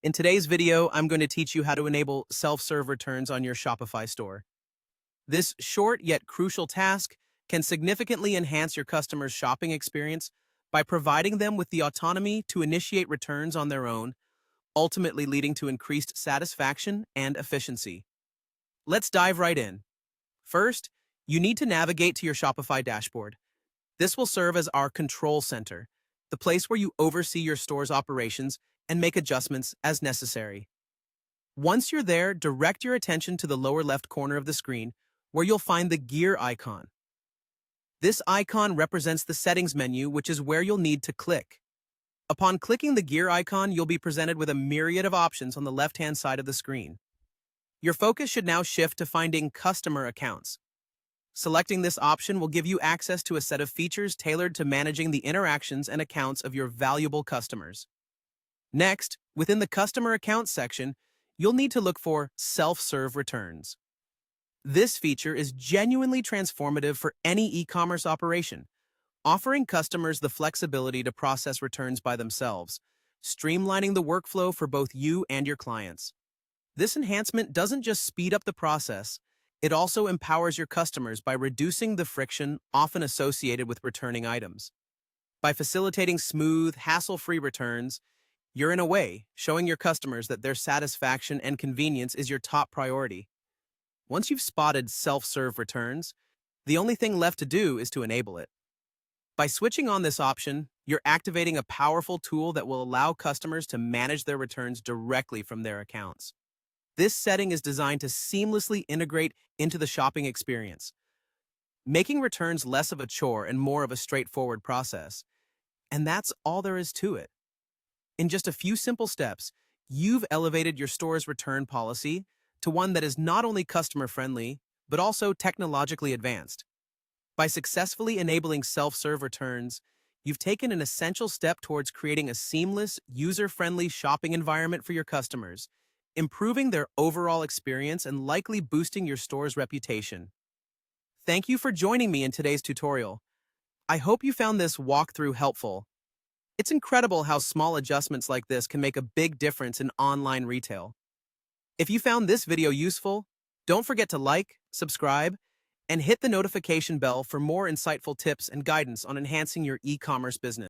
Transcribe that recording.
In today's video, I'm going to teach you how to enable self-serve returns on your Shopify store. This short yet crucial task can significantly enhance your customers' shopping experience by providing them with the autonomy to initiate returns on their own, ultimately leading to increased satisfaction and efficiency. Let's dive right in. First, you need to navigate to your Shopify dashboard. This will serve as our control center, the place where you oversee your store's operations and make adjustments as necessary. Once you're there, direct your attention to the lower left corner of the screen, where you'll find the gear icon. This icon represents the settings menu, which is where you'll need to click. Upon clicking the gear icon, you'll be presented with a myriad of options on the left-hand side of the screen. Your focus should now shift to finding customer accounts. Selecting this option will give you access to a set of features tailored to managing the interactions and accounts of your valuable customers. Next, within the Customer Accounts section, you'll need to look for Self-Serve Returns. This feature is genuinely transformative for any e-commerce operation, offering customers the flexibility to process returns by themselves, streamlining the workflow for both you and your clients. This enhancement doesn't just speed up the process, it also empowers your customers by reducing the friction often associated with returning items. By facilitating smooth, hassle-free returns, you're in a way showing your customers that their satisfaction and convenience is your top priority. Once you've spotted self-serve returns, the only thing left to do is to enable it. By switching on this option, you're activating a powerful tool that will allow customers to manage their returns directly from their accounts. This setting is designed to seamlessly integrate into the shopping experience, making returns less of a chore and more of a straightforward process. And that's all there is to it. In just a few simple steps, you've elevated your store's return policy to one that is not only customer-friendly, but also technologically advanced. By successfully enabling self-serve returns, you've taken an essential step towards creating a seamless, user-friendly shopping environment for your customers, improving their overall experience and likely boosting your store's reputation. Thank you for joining me in today's tutorial. I hope you found this walkthrough helpful. It's incredible how small adjustments like this can make a big difference in online retail. If you found this video useful, don't forget to like, subscribe, and hit the notification bell for more insightful tips and guidance on enhancing your e-commerce business.